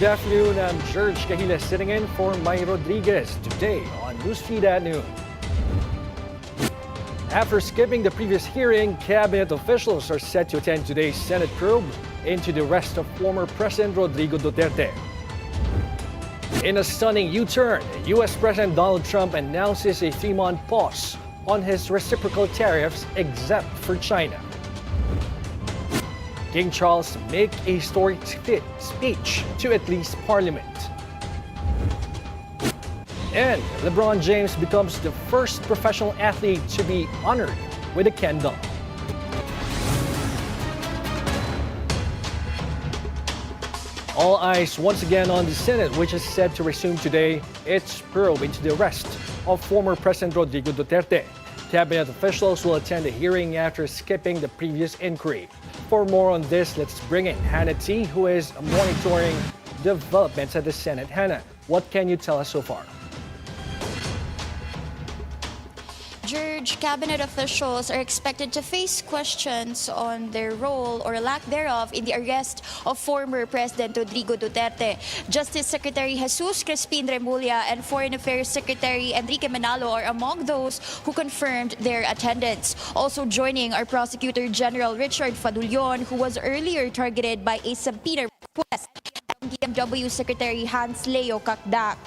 afternoon, I'm Gerg Cahiles sitting in for May Rodriguez today on Newsfeed at noon. After skipping the previous hearing, cabinet officials are set to attend today's Senate probe into the arrest of former President Rodrigo Duterte. In a stunning U-turn, U.S. President Donald Trump announces a 3-month pause on his reciprocal tariffs except for China. King Charles make a historic speech to at least Parliament. And LeBron James becomes the first professional athlete to be honored with a Ken doll. All eyes once again on the Senate, which is set to resume today its probe into the arrest of former President Rodrigo Duterte. Cabinet officials will attend the hearing after skipping the previous inquiry. For more on this, let's bring in Hannah T, who is monitoring developments at the Senate. Hannah, what can you tell us so far? Gerg, cabinet officials are expected to face questions on their role or lack thereof in the arrest of former President Rodrigo Duterte. Justice Secretary Jesus Crispin Remulla and Foreign Affairs Secretary Enrique Manalo are among those who confirmed their attendance. Also joining are Prosecutor General Richard Fadulion, who was earlier targeted by a subpoena request, and DMW Secretary Hans Leo Kakdak.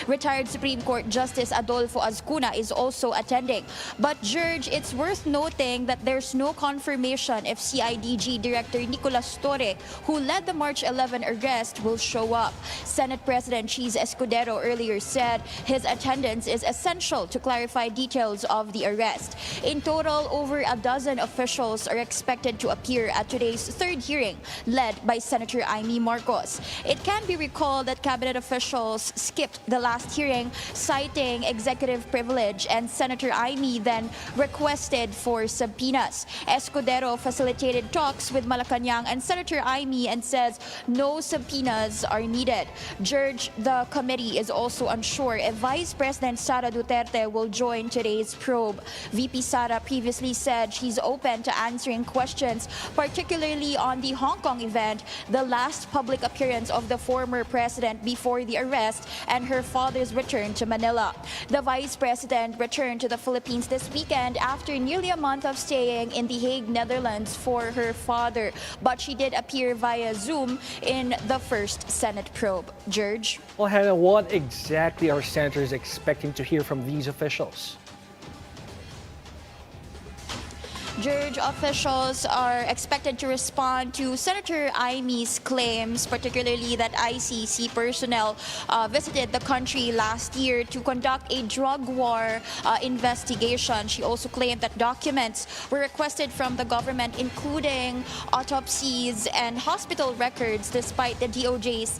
Retired Supreme Court Justice Adolfo Azcuna is also attending. But Gerg, it's worth noting that there's no confirmation if CIDG Director Nicolas Torre, who led the March 11 arrest, will show up. Senate President Cheese Escudero earlier said his attendance is essential to clarify details of the arrest. In total, over a dozen officials are expected to appear at today's third hearing, led by Senator Amy Marcos. It can be recalled that cabinet officials skipped the last hearing, citing executive privilege, and Senator Amy then requested for subpoenas. Escudero facilitated talks with Malacanang and Senator Amy and says no subpoenas are needed. Gerg, the committee is also unsure if Vice President Sara Duterte will join today's probe. VP Sara previously said she's open to answering questions, particularly on the Hong Kong event, the last public appearance of the former president before the arrest, and her father's return to Manila. The Vice President returned to the Philippines this weekend after nearly a month of staying in The Hague, Netherlands for her father, but she did appear via Zoom in the first Senate probe. Gerg? Well, Hannah, what exactly are senators expecting to hear from these officials? Gerg, officials are expected to respond to Senator Amy's claims, particularly that ICC personnel visited the country last year to conduct a drug war investigation. She also claimed that documents were requested from the government, including autopsies and hospital records, despite the DOJ's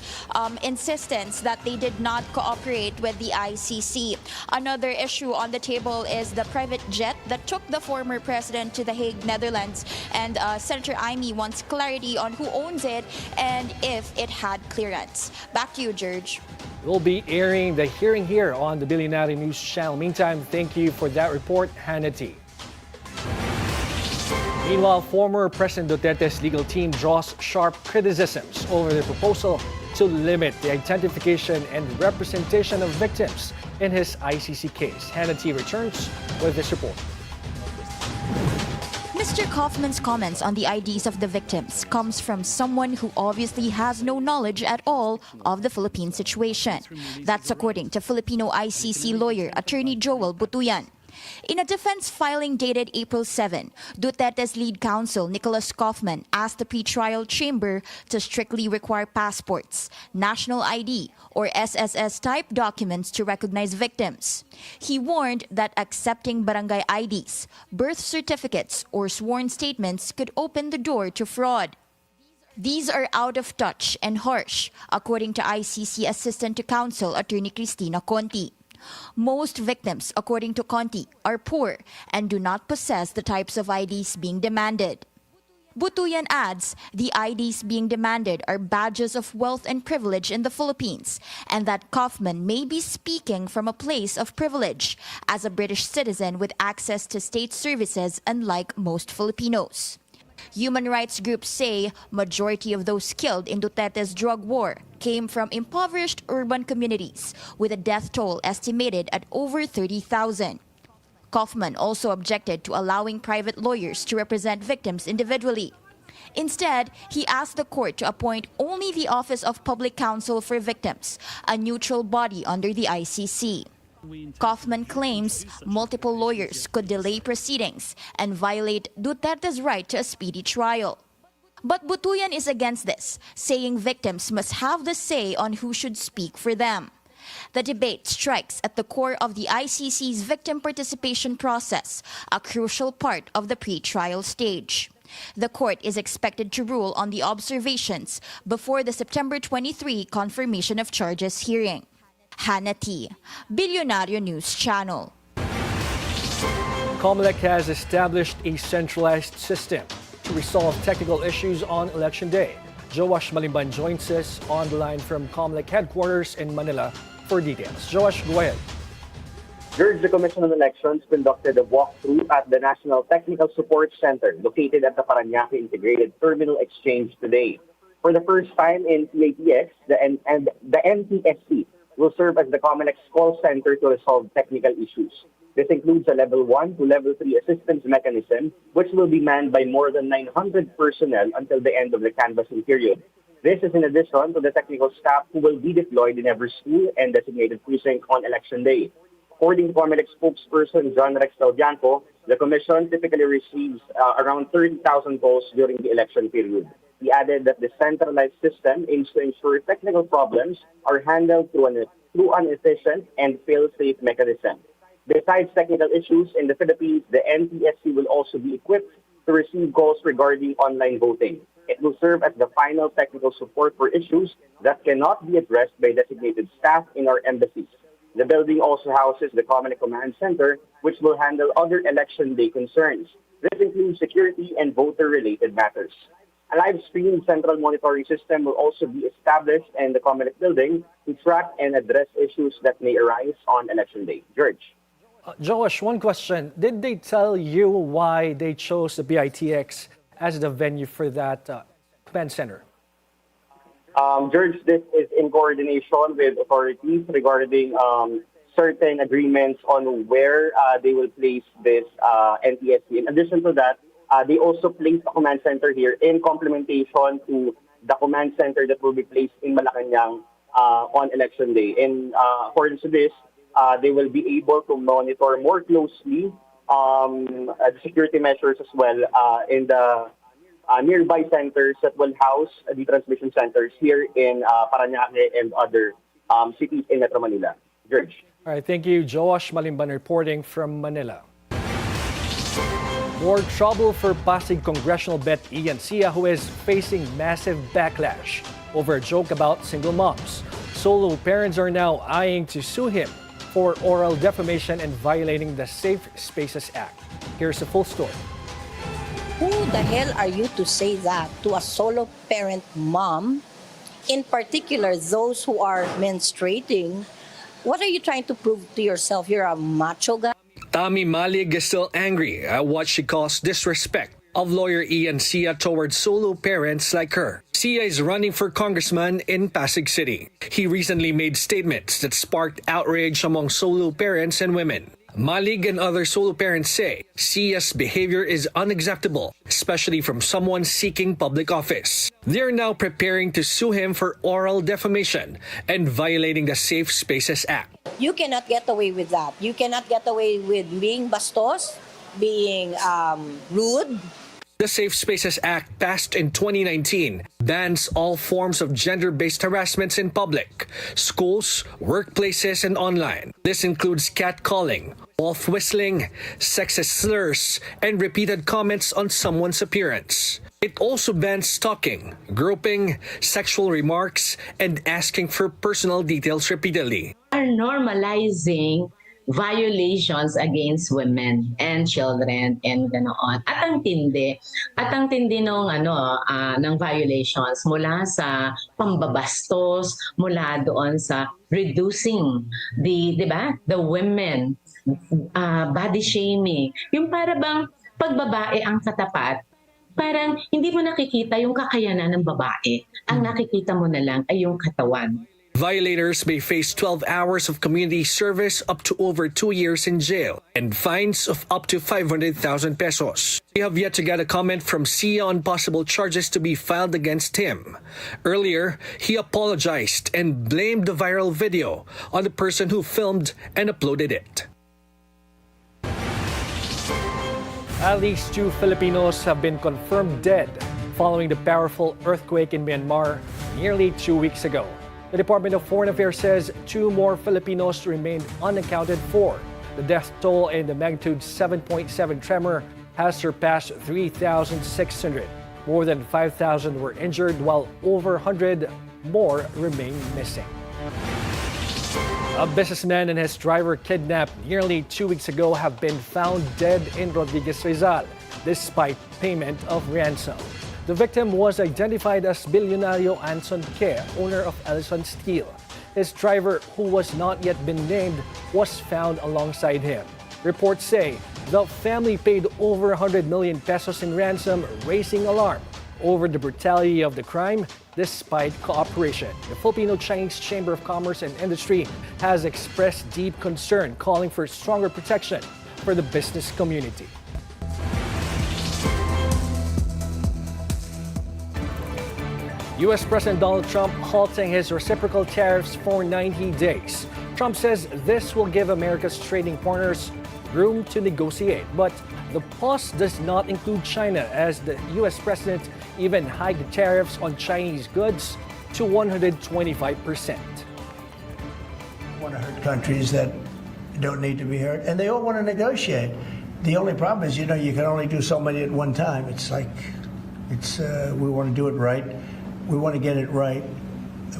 insistence that they did not cooperate with the ICC. Another issue on the table is the private jet that took the former president to The Hague, Netherlands, and Senator Amy wants clarity on who owns it and if it had clearance. Back to you, Gerg. We'll be airing the hearing here on the Culinary News channel. Meantime, thank you for that report, Hannah T. Meanwhile, former President Duterte's legal team draws sharp criticisms over the proposal to limit the identification and representation of victims in his ICC case. Hannah T returns with this report. Mr. Kaufman's comments on the IDs of the victims comes from someone who obviously has no knowledge at all of the Philippine situation. That's according to Filipino ICC lawyer Attorney Joel Butuyan. In a defense filing dated April 7, Duterte's lead counsel Nicholas Kaufman asked the pretrial chamber to strictly require passports, national ID, or SSS-type documents to recognize victims. He warned that accepting barangay IDs, birth certificates, or sworn statements could open the door to fraud. These are out of touch and harsh, according to ICC Assistant to Counsel Attorney Cristina Conti. Most victims, according to Conti, are poor and do not possess the types of IDs being demanded. Butuyan adds the IDs being demanded are badges of wealth and privilege in the Philippines, and that Kaufman may be speaking from a place of privilege as a British citizen with access to state services unlike most Filipinos. Human rights groups say majority of those killed in Duterte's drug war came from impoverished urban communities, with a death toll estimated at over 30,000. Kaufman also objected to allowing private lawyers to represent victims individually. Instead, he asked the court to appoint only the Office of Public Counsel for Victims, a neutral body under the ICC. Kaufman claims multiple lawyers could delay proceedings and violate Duterte's right to a speedy trial. But Butuyan is against this, saying victims must have the say on who should speak for them. The debate strikes at the core of the ICC's victim participation process, a crucial part of the pre-trial stage. The court is expected to rule on the observations before the September 23 confirmation of charges hearing. Hannah T., Billionario News Channel. COMELEC has established a centralized system to resolve technical issues on Election Day. Joash Malimban joins us on the line from COMELEC headquarters in Manila for details. Joash, go ahead. Gerg, the Commission on Elections conducted a walkthrough at the National Technical Support Center located at the Parañaque Integrated Terminal Exchange today. For the first time in CATX, the NTSC will serve as the COMELEC's call center to resolve technical issues. This includes a Level 1 to Level 3 assistance mechanism, which will be manned by more than 900 personnel until the end of the canvassing period. This is in addition to the technical staff who will be deployed in every school and designated precinct on Election Day. According to COMELEC spokesperson John Rex Taudianco, the Commission typically receives around 30,000 calls during the election period. He added that the centralized system aims to ensure technical problems are handled through an efficient and fail-safe mechanism. Besides technical issues in the Philippines, the NTSC will also be equipped to receive calls regarding online voting. It will serve as the final technical support for issues that cannot be addressed by designated staff in our embassies. The building also houses the COMELEC Command Center, which will handle other election day concerns. This includes security and voter-related matters. A live-stream central monitoring system will also be established in the COMELEC building to track and address issues that may arise on Election Day. George. Joash, one question. Did they tell you why they chose the BITX as the venue for that command center? George, this is in coordination with authorities regarding certain agreements on where they will place this NTSC. In addition to that, they also placed a command center here in complementation to the command center that will be placed in Malacanang on Election Day. In according to this, they will be able to monitor more closely the security measures as well in the nearby centers that will house the transmission centers here in Parañaque and other cities in Metro Manila. George. All right, thank you. Joash Malimban reporting from Manila. More trouble for Pasig Congressional bet Ian Sia, who is facing massive backlash over a joke about single moms. Solo parents are now eyeing to sue him for oral defamation and violating the Safe Spaces Act. Here's the full story. Who the hell are you to say that to a solo parent mom? In particular, those who are menstruating. What are you trying to prove to yourself? You're a macho guy? Tami Malig is still angry at what she calls disrespect of lawyer Ian Sia towards solo parents like her. Sia is running for congressman in Pasig City. He recently made statements that sparked outrage among solo parents and women. Malig and other solo parents say Sia's behavior is unacceptable, especially from someone seeking public office. They're now preparing to sue him for oral defamation and violating the Safe Spaces Act. You cannot get away with that. You cannot get away with being bastos, being rude. The Safe Spaces Act, passed in 2019, bans all forms of gender-based harassments in public, schools, workplaces, and online. This includes catcalling, wolf whistling, sexist slurs, and repeated comments on someone's appearance. It also bans stalking, groping, sexual remarks, and asking for personal details repeatedly. Are normalizing violations against women and children and ganoon. At ang tindi ng violations mula sa pambabastos, mula doon sa reducing the women, body shaming. Yung para bang pagbabae ang katapat, parang hindi mo nakikita yung kakayanan ng babae. Ang nakikita mo na lang ay yung katawan. Violators may face 12 hours of community service, up to over 2 years in jail, and fines of up to 500,000 pesos. We have yet to get a comment from Sia on possible charges to be filed against him. Earlier, he apologized and blamed the viral video on the person who filmed and uploaded it. At least 2 Filipinos have been confirmed dead following the powerful earthquake in Myanmar nearly 2 weeks ago. The Department of Foreign Affairs says 2 more Filipinos remained unaccounted for. The death toll in the magnitude 7.7 tremor has surpassed 3,600. More than 5,000 were injured, while over 100 more remain missing. A businessman and his driver kidnapped nearly 2 weeks ago have been found dead in Rodriguez, Rizal, despite payment of ransom. The victim was identified as Bilyonario Anson Ke, owner of Ellison Steel. His driver, who was not yet been named, was found alongside him. Reports say the family paid over 100 million pesos in ransom, raising alarm over the brutality of the crime despite cooperation. The Filipino-Chinese Chamber of Commerce and Industry has expressed deep concern, calling for stronger protection for the business community. U.S. President Donald Trump halting his reciprocal tariffs for 90 days. Trump says this will give America's trading partners room to negotiate. But the pause does not include China, as the U.S. president even hiked the tariffs on Chinese goods to 125%. Want to hurt countries that don't need to be hurt, and they all want to negotiate. The only problem is, you can only do so many at one time. We want to do it right. We want to get it right.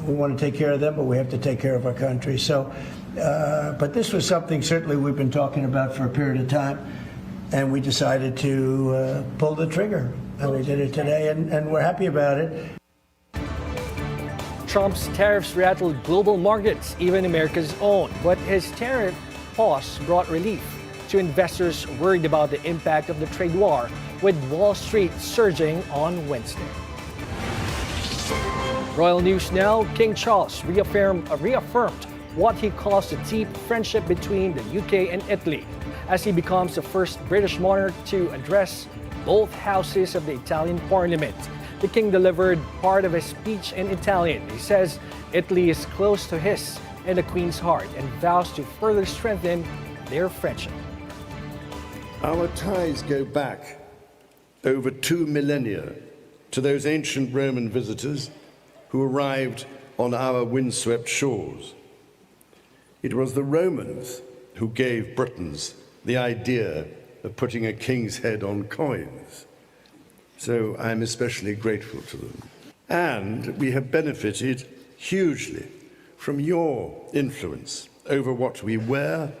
We want to take care of them, but we have to take care of our country. So, but this was something certainly we've been talking about for a period of time, and we decided to pull the trigger. And we did it today, and we're happy about it. Trump's tariffs rattled global markets, even America's own. But his tariff pause brought relief to investors worried about the impact of the trade war, with Wall Street surging on Wednesday. Royal news now. King Charles reaffirmed what he calls the deep friendship between the UK and Italy, as he becomes the first British monarch to address both houses of the Italian parliament. The king delivered part of his speech in Italian. He says Italy is close to his and the Queen's heart and vows to further strengthen their friendship. Our ties go back over 2 millennia to those ancient Roman visitors who arrived on our windswept shores. It was the Romans who gave Britons the idea of putting a king's head on coins. So I'm especially grateful to them. And we have benefited hugely from your influence over what we wear,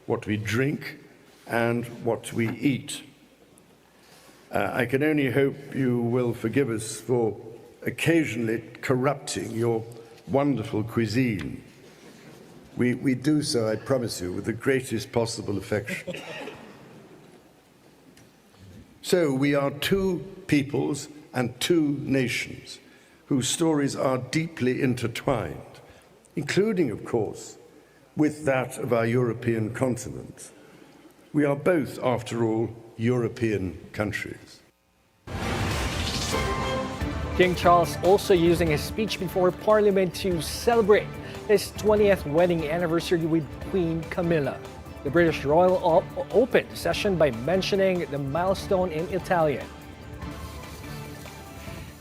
what we drink, and what we eat. I can only hope you will forgive us for occasionally corrupting your wonderful cuisine. We do so, I promise you, with the greatest possible affection. So we are 2 peoples and 2 nations whose stories are deeply intertwined, including, of course, with that of our European continent. We are both, after all, European countries. King Charles also using his speech before Parliament to celebrate his 20th wedding anniversary with Queen Camilla. The British royal opened the session by mentioning the milestone in Italian.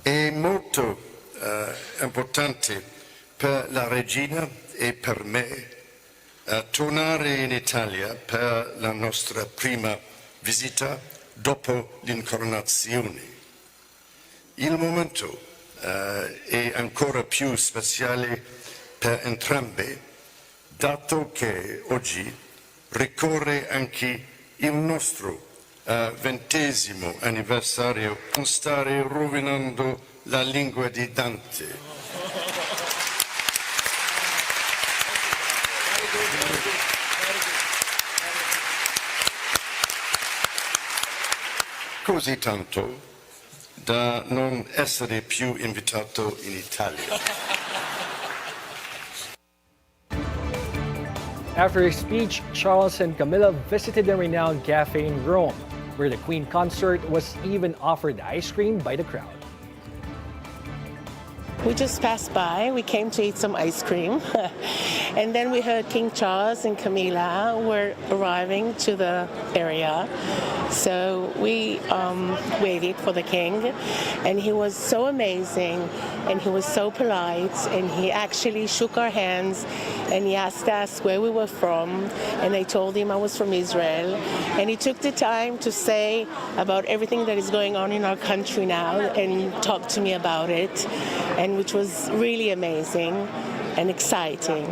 È molto importante per la regina e per me tornare in Italia per la nostra prima visita dopo l'incoronazione. Il momento è ancora più speciale per entrambe, dato che oggi ricorre anche il nostro 20° anniversario. Non stare rovinando la lingua di Dante. Così tanto da non essere più invitato in Italia. After his speech, Charles and Camilla visited the renowned cafe in Rome, where the Queen consort was even offered ice cream by the crowd. We just passed by. We came to eat some ice cream. And then we heard King Charles and Camilla were arriving to the area. So we waited for the king. And he was so amazing. And he was so polite. And he actually shook our hands. And he asked us where we were from. And I told him I was from Israel. And he took the time to say about everything that is going on in our country now and talk to me about it. And which was really amazing and exciting.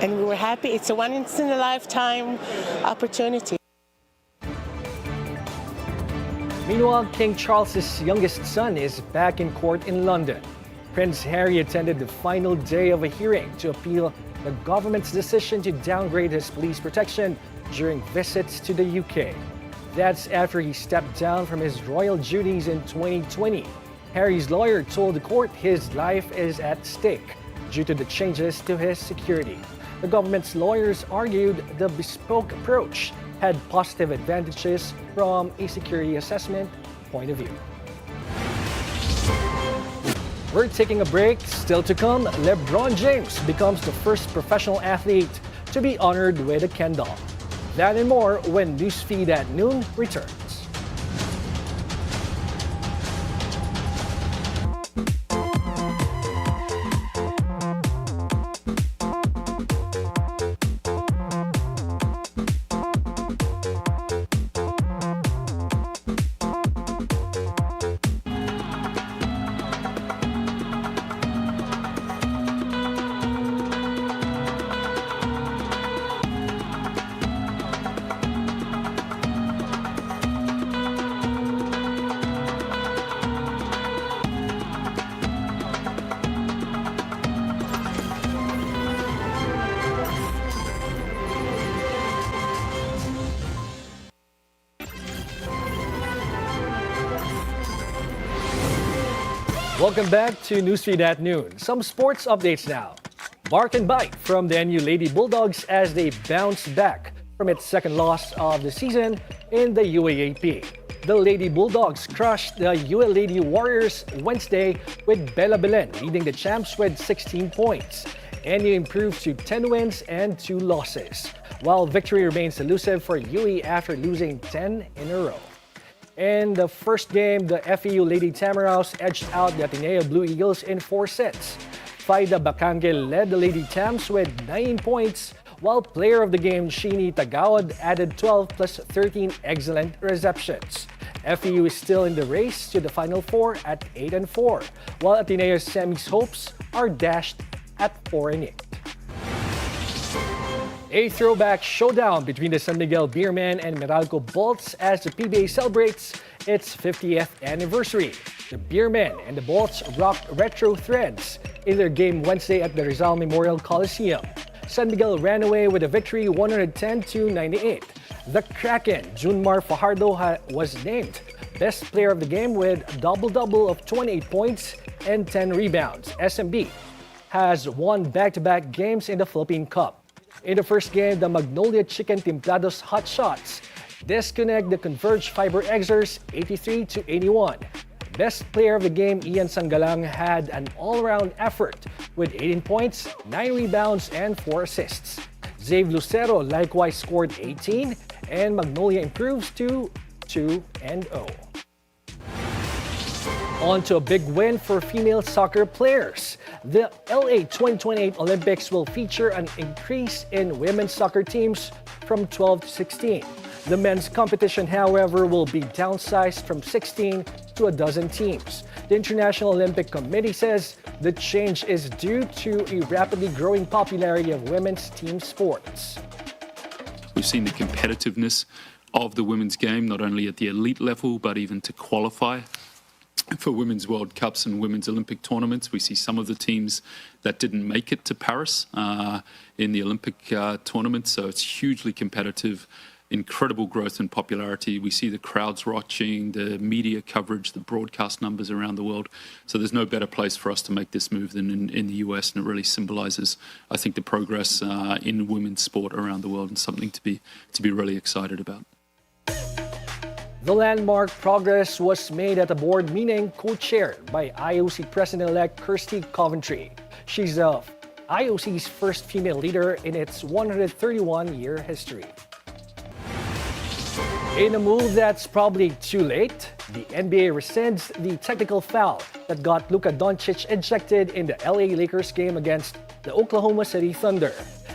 And we were happy. It's a once-in-a-lifetime opportunity. Meanwhile, King Charles's youngest son is back in court in London. Prince Harry attended the final day of a hearing to appeal the government's decision to downgrade his police protection during visits to the UK. That's after he stepped down from his royal duties in 2020. Harry's lawyer told the court his life is at stake due to the changes to his security. The government's lawyers argued the bespoke approach had positive advantages from a security assessment point of view. We're taking a break. Still to come, LeBron James becomes the first professional athlete to be honored with a Ken doll. That and more when Newsfeed at Noon returns. Welcome back to Newsfeed at Noon. Some sports updates now. Bark and bite from the NU Lady Bulldogs as they bounce back from its second loss of the season in the UAAP. The Lady Bulldogs crushed the UL Lady Warriors Wednesday with Bella Belen leading the champs with 16 points. NU improved to 10 wins and 2 losses, while victory remains elusive for UE after losing 10 in a row. In the first game, the FEU Lady Tamaraws edged out the Ateneo Blue Eagles in 4 sets. Faida Bacangel led the Lady Tams with 9 points, while player of the game Sheeny Tagawad added 12 plus 13 excellent receptions. FEU is still in the race to the Final Four at 8-4, while Ateneo's semis hopes are dashed at 4-8. A throwback showdown between the San Miguel Beermen and Meralco Bolts as the PBA celebrates its 50th anniversary. The Beermen and the Bolts rocked retro threads in their game Wednesday at the Rizal Memorial Coliseum. San Miguel ran away with a victory 110-98. The Kraken, Junmar Fajardo, was named best player of the game with a double-double of 28 points and 10 rebounds. SMB has won back-to-back games in the Philippine Cup. In the first game, the Magnolia Chicken Timplados Hot Shots disconnect the Converge Fiber Exers 83-81. Best player of the game, Ian Sangalang, had an all-around effort with 18 points, 9 rebounds, and 4 assists. Zave Lucero likewise scored 18, and Magnolia improves to 2-0. On to a big win for female soccer players. The LA 2028 Olympics will feature an increase in women's soccer teams from 12 to 16. The men's competition, however, will be downsized from 16 to a dozen teams. The International Olympic Committee says the change is due to a rapidly growing popularity of women's team sports. We've seen the competitiveness of the women's game, not only at the elite level, but even to qualify for Women's World Cups and Women's Olympic tournaments. We see some of the teams that didn't make it to Paris in the Olympic tournament, so it's hugely competitive incredible growth in popularity. We see the crowds watching, the media coverage, the broadcast numbers around the world. So there's no better place for us to make this move than in the US, and it really symbolizes, I think, the progress in women's sport around the world, and something to be really excited about. The landmark progress was made at a board meeting co-chaired by IOC President-elect Kirsty Coventry. She's the IOC's first female leader in its 131-year history. In a move that's probably too late, the NBA rescinds the technical foul that got Luka Doncic ejected in the LA Lakers game against the Oklahoma City Thunder.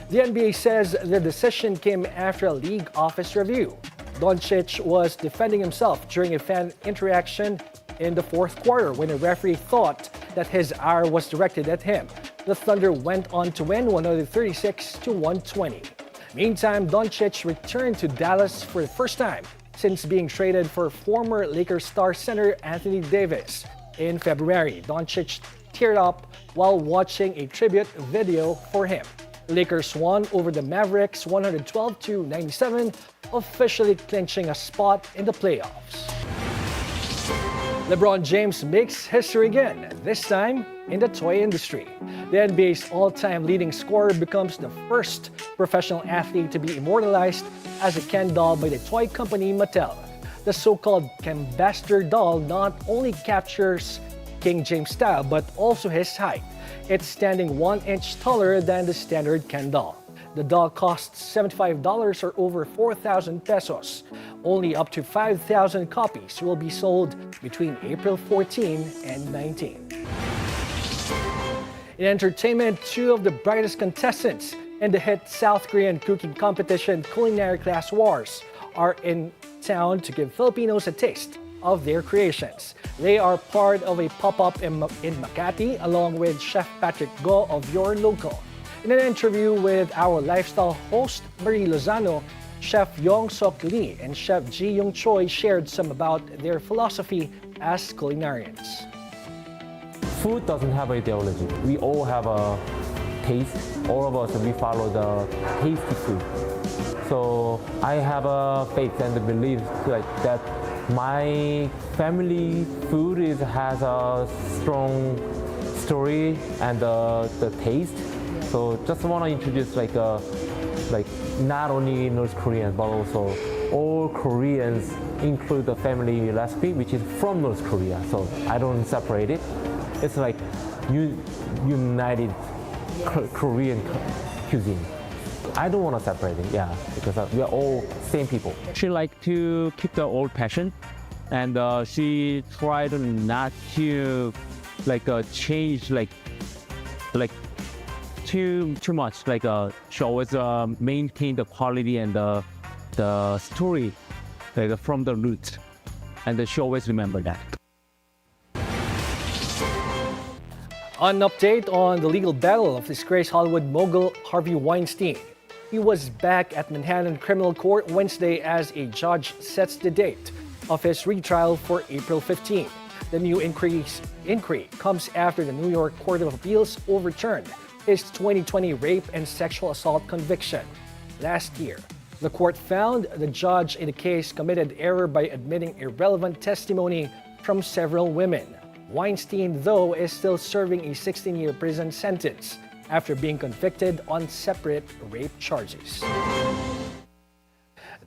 The NBA says the decision came after a league office review. Doncic was defending himself during a fan interaction in the fourth quarter when a referee thought that his ire was directed at him. The Thunder went on to win 136-120. Meantime, Doncic returned to Dallas for the first time since being traded for former Lakers star center Anthony Davis. In February, Doncic teared up while watching a tribute video for him. The Lakers won over the Mavericks 112-97, officially clinching a spot in the playoffs. LeBron James makes history again, this time in the toy industry. The NBA's all-time leading scorer becomes the first professional athlete to be immortalized as a Ken doll by the toy company Mattel. The so-called Kenbester doll not only captures King James style, but also his height. It's standing 1 inch taller than the standard Ken doll. The doll costs $75 or over 4,000 pesos. Only up to 5,000 copies will be sold between April 14 and 19. In entertainment, two of the brightest contestants in the hit South Korean cooking competition Culinary Class Wars are in town to give Filipinos a taste of their creations. They are part of a pop-up in Makati along with Chef Patrick Go of Your Local. In an interview with our lifestyle host Marie Lozano, Chef Yong Sok Lee and Chef Ji Young Choi shared some about their philosophy as culinarians. Food doesn't have ideology. We all have a taste. All of us, we follow the tasty food. So I have a faith and a belief that my family food has a strong story and the taste. So just want to introduce not only North Koreans but also all Koreans include the family recipe which is from North Korea. So I don't separate it. It's like united Korean cuisine. I don't want to separate it, because we are all same people. She like to keep the old passion, and she tried not to change too much. She always maintain the quality and the story from the roots, and she always remember that. An update on the legal battle of disgraced Hollywood mogul Harvey Weinstein. He was back at Manhattan Criminal Court Wednesday as a judge sets the date of his retrial for April 15. The new inquiry comes after the New York Court of Appeals overturned his 2020 rape and sexual assault conviction. Last year, the court found the judge in the case committed error by admitting irrelevant testimony from several women. Weinstein, though, is still serving a 16-year prison sentence after being convicted on separate rape charges.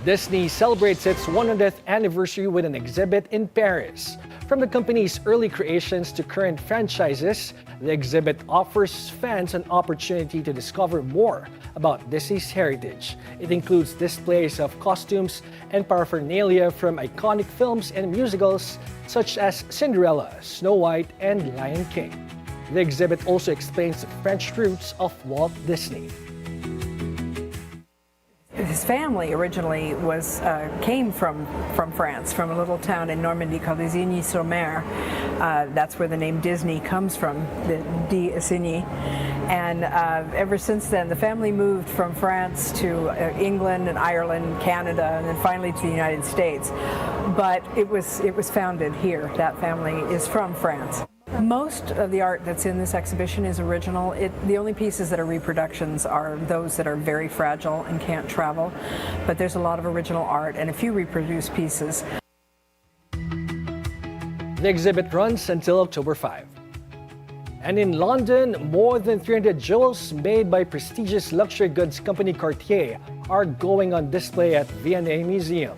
Disney celebrates its 100th anniversary with an exhibit in Paris. From the company's early creations to current franchises, the exhibit offers fans an opportunity to discover more about Disney's heritage. It includes displays of costumes and paraphernalia from iconic films and musicals such as Cinderella, Snow White, and Lion King. The exhibit also explains the French roots of Walt Disney. His family originally came from France, from a little town in Normandy called Isigny-sur-Mer. That's where the name Disney comes from, the d'Isigny. And ever since then, the family moved from France to England and Ireland, Canada, and then finally to the United States. But it was founded here. That family is from France. Most of the art that's in this exhibition is original. The only pieces that are reproductions are those that are very fragile and can't travel, but there's a lot of original art and a few reproduced pieces. The exhibit runs until October 5. And in London, more than 300 jewels made by prestigious luxury goods company Cartier are going on display at V&A Museum.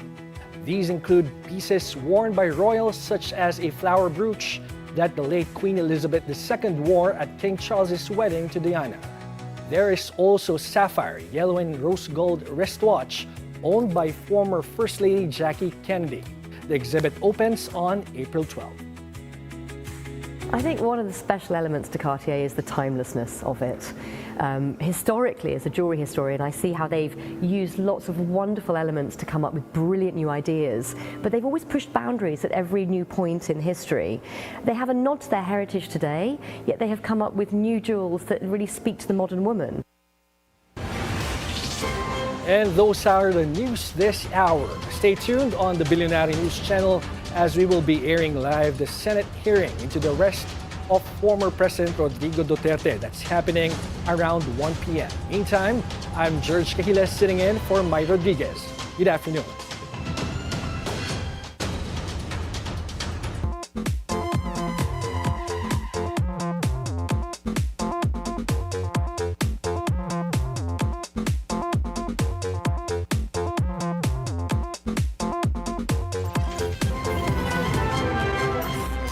These include pieces worn by royals such as a flower brooch that the late Queen Elizabeth II wore at King Charles's wedding to Diana. There is also sapphire, yellow and rose gold wristwatch owned by former First Lady Jackie Kennedy. The exhibit opens on April 12. I think one of the special elements to Cartier is the timelessness of it. Historically, as a jewellery historian, I see how they've used lots of wonderful elements to come up with brilliant new ideas, but they've always pushed boundaries at every new point in history. They have a nod to their heritage today, yet they have come up with new jewels that really speak to the modern woman. And those are the news this hour. Stay tuned on the Culinary News channel as we will be airing live the Senate hearing into the arrest of former President Rodrigo Duterte. That's happening around 1 p.m. Meantime, I'm Gerg Cahiles sitting in for Mike Rodriguez. Good afternoon.